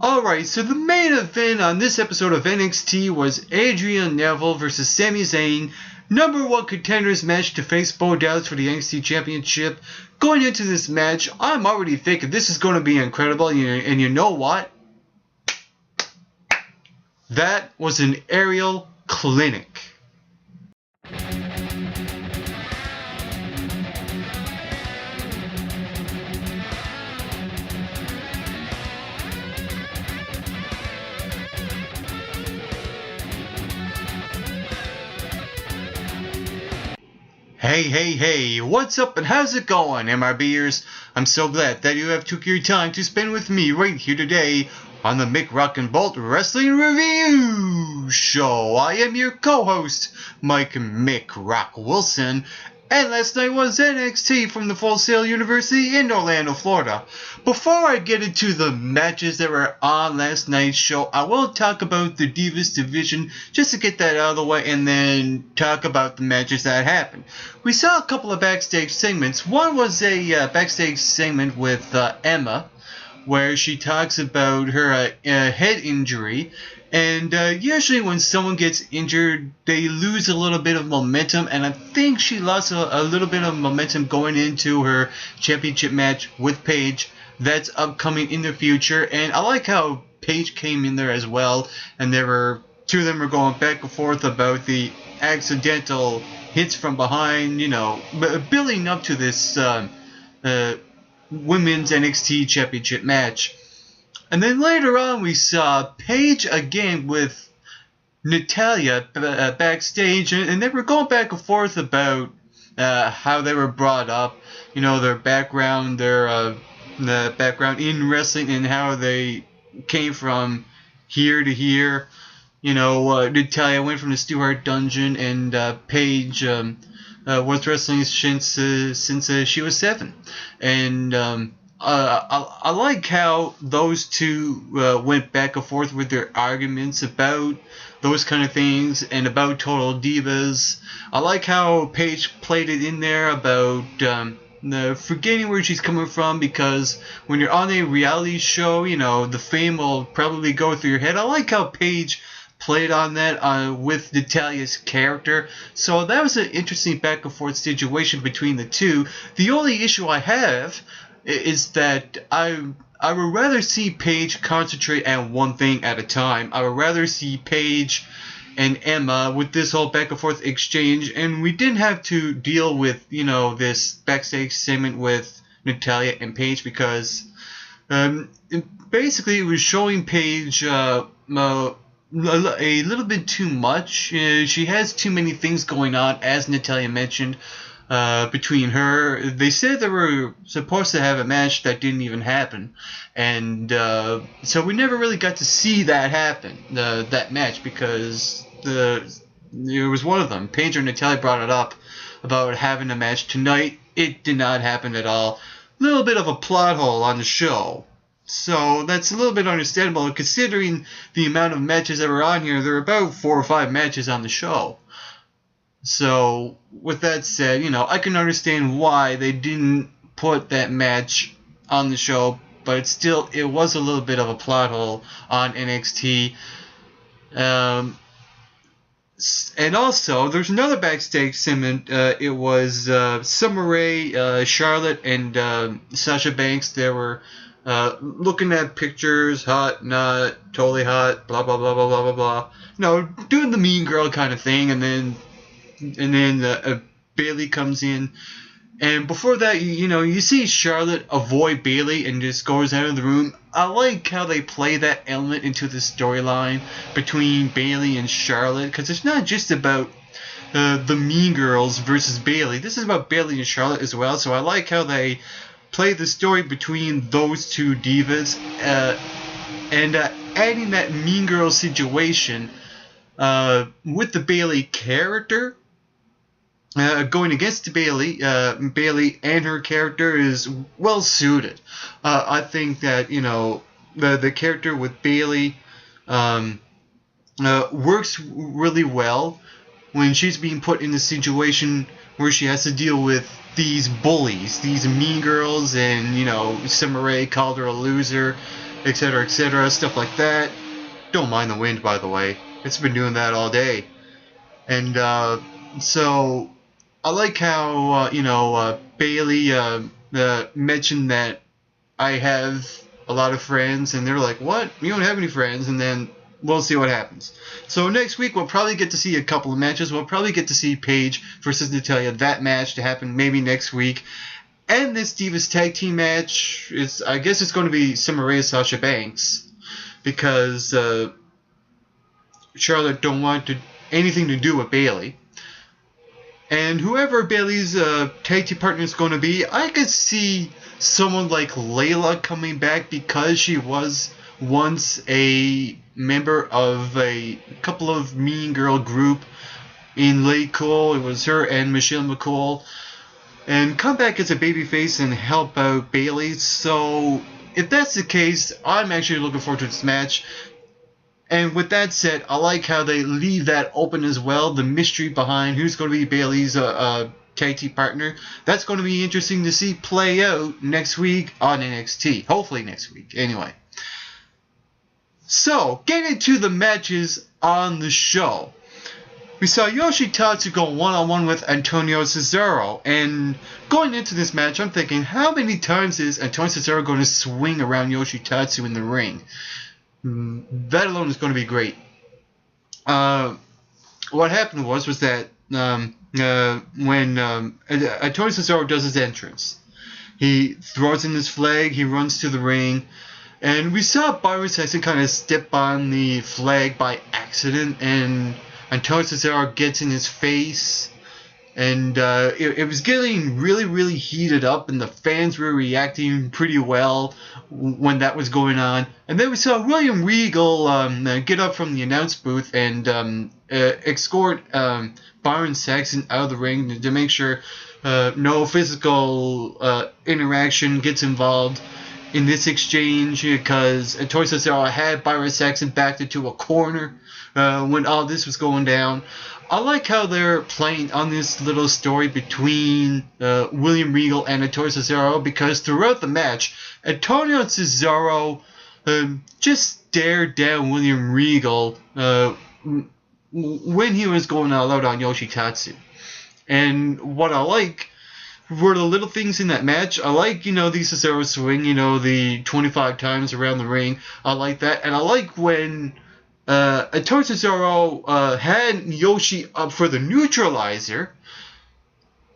Alright, so the main event on this episode of NXT was Adrian Neville versus Sami Zayn, #1 contenders match to face Bo Dallas for the NXT Championship. Going into this match, I'm already thinking this is going to be incredible, and you know what? That was an aerial clinic. Hey, what's up and how's it going, MRBers? I'm so glad that you have took your time to spend with me right here today on the Mick Rock and Bolt Wrestling Review Show. I am your co-host, Mike Mick Rock Wilson, and last night was NXT from the Full Sail University in Orlando, Florida. Before I get into the matches that were on last night's show, I will talk about the Divas division just to get that out of the way and then talk about the matches that happened. We saw a couple of backstage segments. One was a backstage segment with Emma, where she talks about her head injury. And usually when someone gets injured, they lose a little bit of momentum, and I think she lost a little bit of momentum going into her championship match with Paige. That's upcoming in the future, and I like how Paige came in there as well, and two of them were going back and forth about the accidental hits from behind, building up to this women's NXT championship match. And then later on, we saw Paige again with Natalya backstage, and they were going back and forth about how they were brought up, their background, the background in wrestling, and how they came from here to here. Natalya went from the Stewart Dungeon, and Paige was wrestling since she was 7, and I like how those two went back and forth with their arguments about those kind of things and about Total Divas. I like how Paige played it in there about forgetting where she's coming from, because when you're on a reality show, the fame will probably go through your head. I like how Paige played on that with Natalya's character. So that was an interesting back and forth situation between the two. The only issue I have is that I would rather see Paige concentrate on one thing at a time. I would rather see Paige and Emma with this whole back and forth exchange, and we didn't have to deal with this backstage segment with Natalya and Paige, because basically it was showing Paige a little bit too much. She has too many things going on, as Natalya mentioned. Between her, they said they were supposed to have a match that didn't even happen, and so we never really got to see that happen, that match, because it was one of them. Paige or Natalya brought it up about having a match tonight. It did not happen at all. Little bit of a plot hole on the show, so that's a little bit understandable considering the amount of matches that were on here. There were about 4 or 5 matches on the show. So, with that said, I can understand why they didn't put that match on the show, but it was a little bit of a plot hole on NXT. And also, there's another backstage segment. It was Summer Rae, Charlotte, and Sasha Banks. They were looking at pictures, hot, not, totally hot, blah, blah, blah, blah, blah, blah, blah. Doing the mean girl kind of thing, and then Bayley comes in, and before that, you see Charlotte avoid Bayley and just goes out of the room. I like how they play that element into the storyline between Bayley and Charlotte, because it's not just about the Mean Girls versus Bayley. This is about Bayley and Charlotte as well. So I like how they play the story between those two divas, and adding that Mean Girls situation with the Bayley character. Going against Bayley and her character is well suited. I think that the character with Bayley works really well when she's being put in a situation where she has to deal with these bullies, these mean girls, and Summer Rae called her a loser. etc., stuff like that. Don't mind the wind, by the way. It's been doing that all day. And so I like how Bailey mentioned that I have a lot of friends, and they're like, "What? You don't have any friends?" And then we'll see what happens. So next week we'll probably get to see a couple of matches. We'll probably get to see Paige versus Natalya, that match to happen maybe next week. And this Divas Tag Team match, I guess it's going to be Summer Rae and Sasha Banks, because Charlotte don't want anything to do with Bayley. And whoever Bayley's tag team partner is going to be, I could see someone like Layla coming back, because she was once a member of a couple of Mean Girl group in Late Cool. It was her and Michelle McCool. And come back as a babyface and help out Bayley. So if that's the case, I'm actually looking forward to this match. And with that said, I like how they leave that open as well. The mystery behind who's going to be Bayley's tag team partner. That's going to be interesting to see play out next week on NXT. Hopefully next week. Anyway. So, getting into the matches on the show. We saw Yoshitatsu go one-on-one with Antonio Cesaro. And going into this match, I'm thinking, how many times is Antonio Cesaro going to swing around Yoshitatsu in the ring? That alone is going to be great. What happened was that when Antonio Cesaro does his entrance, he throws in his flag, he runs to the ring, and we saw Byron Saxton kind of step on the flag by accident, and Antonio Cesaro gets in his face, and it was getting really, really heated up, and the fans were reacting pretty well when that was going on. And then we saw William Regal get up from the announce booth and escort Byron Saxton out of the ring to make sure no physical interaction gets involved in this exchange, because Antonio Cesaro had Byron Saxton backed into a corner when all this was going down. I like how they're playing on this little story between William Regal and Antonio Cesaro, because throughout the match, Antonio Cesaro just stared down William Regal when he was going all out on Yoshitatsu. And what I like were the little things in that match. I like, the Cesaro swing, the 25 times around the ring. I like that. And I like when Antonio Cesaro had Yoshi up for the neutralizer.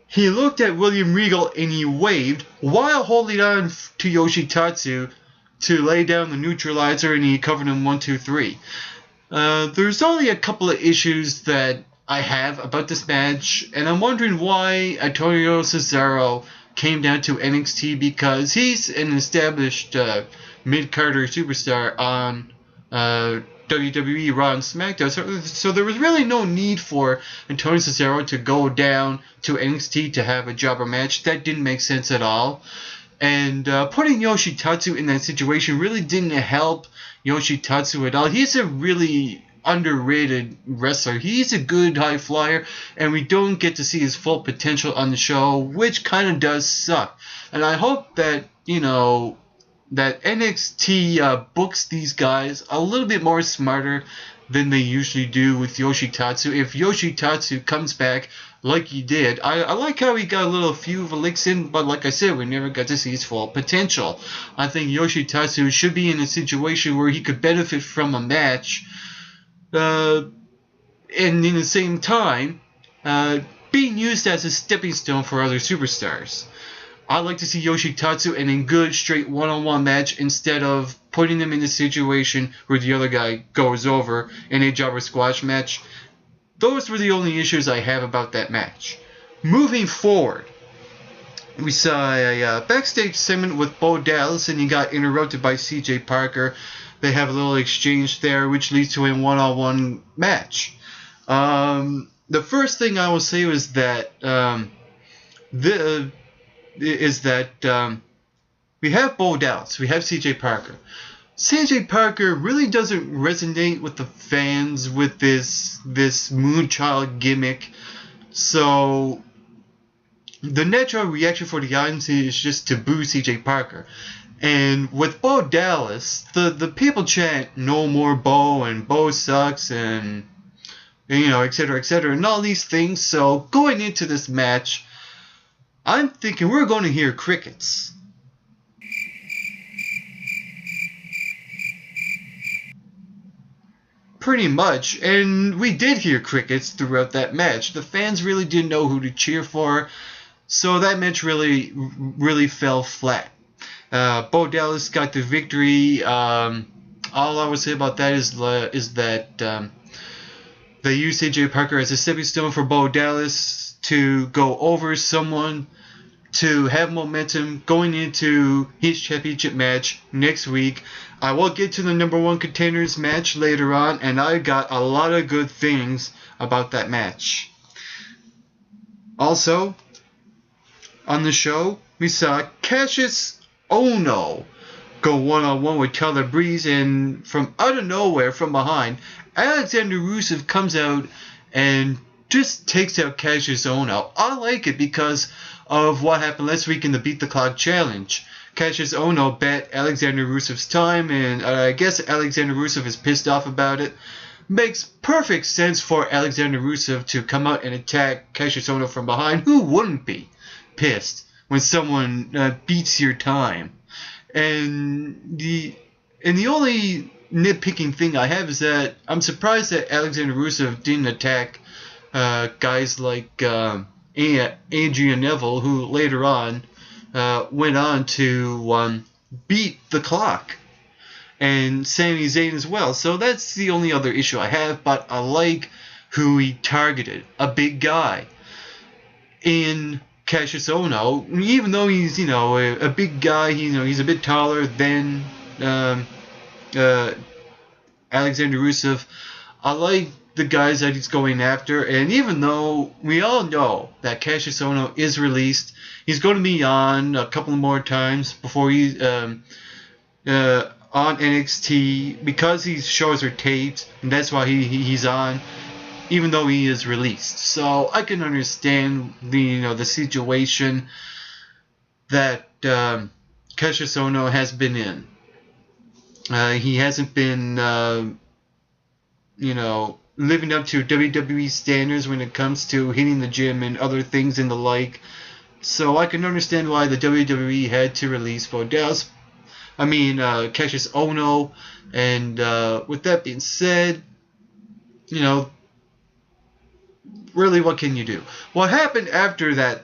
He looked at William Regal and he waved while holding on to Yoshitatsu to lay down the neutralizer, and he covered him 1, 2, 3. There's only a couple of issues that I have about this match, and I'm wondering why Antonio Cesaro came down to NXT, because he's an established mid-carder superstar on WWE Raw and SmackDown, so there was really no need for Antonio Cesaro to go down to NXT to have a jobber match. That didn't make sense at all. And putting Yoshitatsu in that situation really didn't help Yoshitatsu at all. He's a really underrated wrestler. He's a good high flyer, and we don't get to see his full potential on the show, which kind of does suck. And I hope that, that NXT books these guys a little bit more smarter than they usually do with Yoshitatsu. If Yoshitatsu comes back like he did, I like how he got a little few of a licks in, but like I said, we never got to see his full potential. I think Yoshitatsu should be in a situation where he could benefit from a match, and in the same time, being used as a stepping stone for other superstars. I'd like to see Yoshitatsu in a good, straight one-on-one match instead of putting him in a situation where the other guy goes over in a jobber squash match. Those were the only issues I have about that match. Moving forward, we saw a backstage segment with Bo Dallas, and he got interrupted by CJ Parker. They have a little exchange there, which leads to a one-on-one match. The first thing I will say was that we have Bo Dallas, we have CJ Parker. CJ Parker really doesn't resonate with the fans with this Moonchild gimmick, so the natural reaction for the audience is just to boo CJ Parker. And with Bo Dallas, the people chant "No more Bo" and "Bo sucks" and etc., etc., and all these things. So going into this match, I'm thinking we're going to hear crickets. Pretty much, and we did hear crickets throughout that match. The fans really didn't know who to cheer for, so that match really fell flat. Bo Dallas got the victory. All I would say about that is that they used AJ Parker as a stepping stone for Bo Dallas to go over someone, to have momentum going into his championship match next week. I will get to the number one contenders match later on, and I got a lot of good things about that match. Also, on the show, we saw Cassius Ohno go one-on-one with Tyler Breeze, and from out of nowhere, from behind, Alexander Rusev comes out and just takes out Cassius Ohno. I like it because of what happened last week in the Beat the Clock Challenge. Cassius Ohno bet Alexander Rusev's time, and I guess Alexander Rusev is pissed off about it. Makes perfect sense for Alexander Rusev to come out and attack Cassius Ohno from behind. Who wouldn't be pissed when someone beats your time? And the only nitpicking thing I have is that I'm surprised that Alexander Rusev didn't attack guys like Adrian Neville, who later on went on to beat the Clock, and Sami Zayn as well. So that's the only other issue I have, but I like who he targeted. A big guy in Cassius Ohno, even though he's a big guy, he's a bit taller than Alexander Rusev. I like the guys that he's going after, and even though we all know that Cassius Ohno is released, he's going to be on a couple more times before he's on NXT, because these shows are taped, and that's why he's on, even though he is released. So I can understand the situation that Cassius Ohno has been in. He hasn't been living up to WWE standards when it comes to hitting the gym and other things and the like. So I can understand why the WWE had to release Cassius Ohno. And with that being said, really, what can you do? What happened after the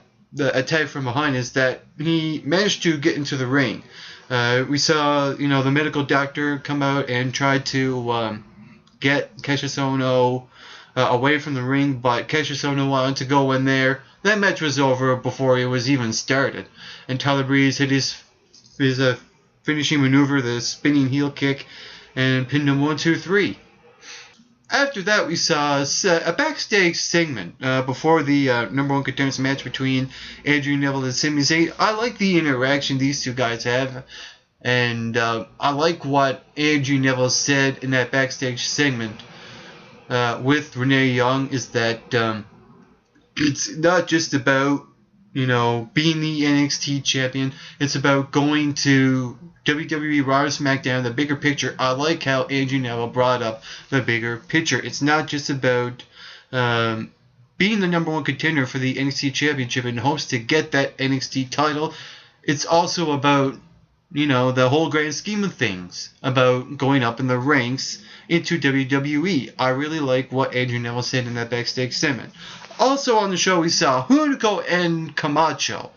attack from behind is that he managed to get into the ring. We saw, the medical doctor come out and try to get Cassius Ohno away from the ring, but Cassius Ohno wanted to go in there. That match was over before it was even started, and Tyler Breeze hit his finishing maneuver, the spinning heel kick, and pinned him 1, 2, 3. After that, we saw a backstage segment before the number one contenders match between Adrian Neville and Sami Zayn. I like the interaction these two guys have, and I like what Adrian Neville said in that backstage segment with Renee Young, is that it's not just about being the NXT champion. It's about going to WWE Raw or SmackDown, the bigger picture. I like how Adrian Neville brought up the bigger picture. It's not just about being the number one contender for the NXT championship in hopes to get that NXT title. It's also about the whole grand scheme of things, about going up in the ranks into WWE. I really like what Adrian Neville said in that backstage segment. Also on the show, we saw Hunico and Camacho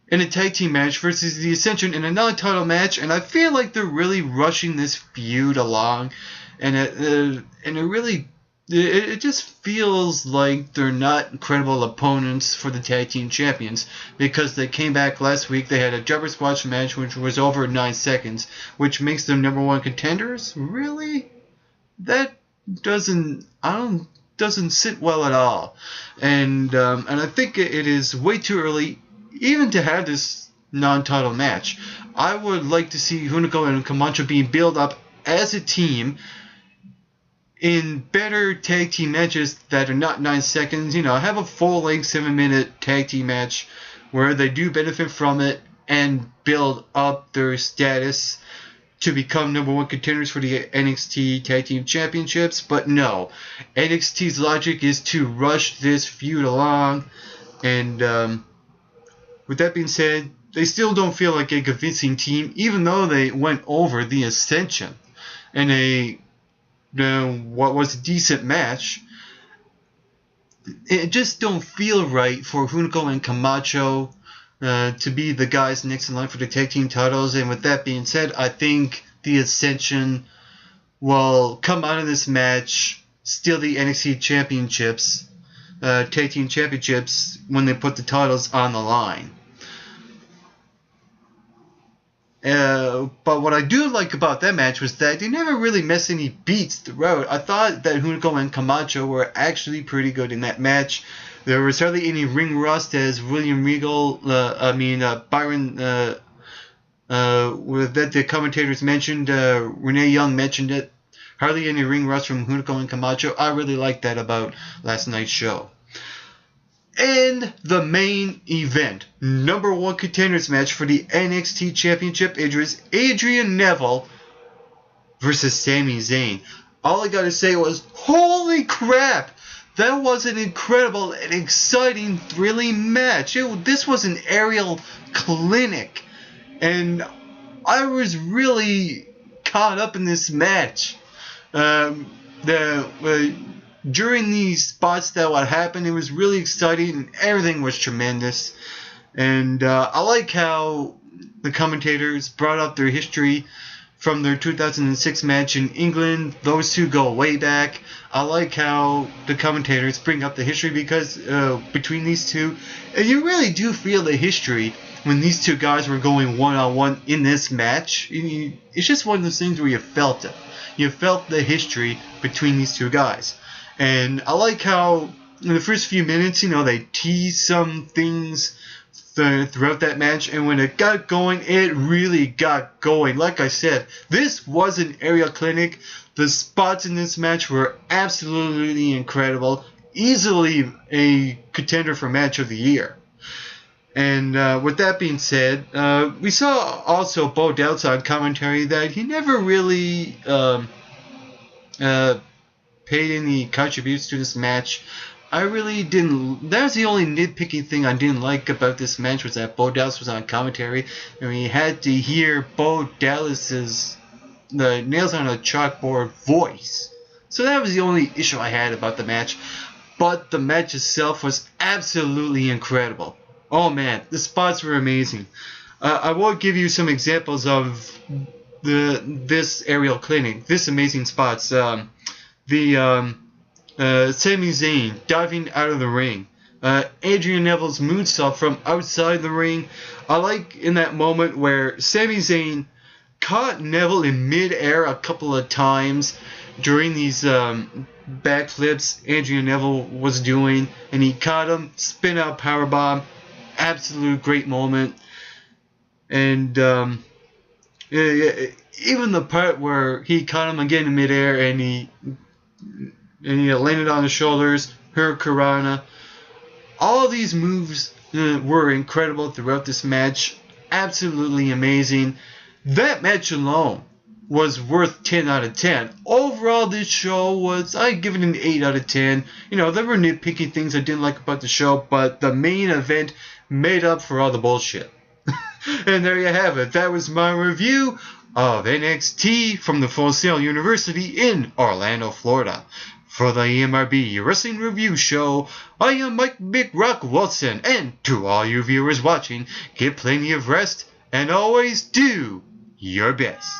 in a tag team match versus the Ascension in a non-title match, and I feel like they're really rushing this feud along, and it just feels like they're not credible opponents for the tag team champions, because they came back last week. They had a jobber squash match which was over 9 seconds, which makes them number one contenders. Really? That doesn't sit well at all, and I think it is way too early even to have this non-title match. I would like to see Hunico and Camacho being built up as a team in better tag team matches that are not 9 seconds. Have a full-length 7-minute tag team match where they do benefit from it, and build up their status to become number one contenders for the NXT Tag Team Championships. But no, NXT's logic is to rush this feud along. And with that being said, they still don't feel like a convincing team, even though they went over the Ascension in a what was a decent match. It just don't feel right for Hunico and Camacho to be the guys next in line for the tag team titles. And with that being said, I think the Ascension will come out of this match, steal the NXT championships, tag team championships, when they put the titles on the line. But what I do like about that match was that they never really missed any beats throughout. I thought that Hunico and Camacho were actually pretty good in that match. There was hardly any ring rust, as Byron, that the commentators mentioned, Renee Young mentioned it. Hardly any ring rust from Hunico and Camacho. I really liked that about last night's show. And the main event, number one contenders match for the NXT Championship, it was Adrian Neville versus Sami Zayn. All I gotta say was, holy crap! That was an incredible and exciting, thrilling match. This was an aerial clinic. And I was really caught up in this match. During these spots that would happen, it was really exciting and everything was tremendous. And I like how the commentators brought up their history from their 2006 match in England. Those two go way back. I like how the commentators bring up the history because between these two, you really do feel the history when these two guys were going one-on-one in this match. It's just one of those things where you felt it. You felt the history between these two guys. And I like how in the first few minutes, they teased some things throughout that match. And when it got going, it really got going. Like I said, this was an aerial clinic. The spots in this match were absolutely incredible. Easily a contender for match of the year. And with that being said, we saw also Bo Dallas on commentary that he never really paid any contributions to this match. I really didn't. That was the only nitpicky thing I didn't like about this match, was that Bo Dallas was on commentary and we had to hear Bo Dallas's the nails on a chalkboard voice. So that was the only issue I had about the match. But the match itself was absolutely incredible. Oh man, the spots were amazing. I will give you some examples of this aerial clinic, this amazing spots. Sami Zayn diving out of the ring. Adrian Neville's moonsault from outside the ring. I like in that moment where Sami Zayn caught Neville in mid-air a couple of times during these backflips Adrian Neville was doing, and he caught him, spin out powerbomb. Absolute great moment. And even the part where he caught him again in midair and he landed on his shoulders, Hurricanrana. All these moves were incredible throughout this match. Absolutely amazing. That match alone was worth 10 out of 10. Overall, this show was, I'd give it an 8 out of 10. There were nitpicky things I didn't like about the show, but the main event made up for all the bullshit. And there you have it. That was my review of NXT from the Full Sail University in Orlando, Florida. For the EMRB Wrestling Review Show, I am Mike McRock Wilson, and to all you viewers watching, get plenty of rest and always do your best.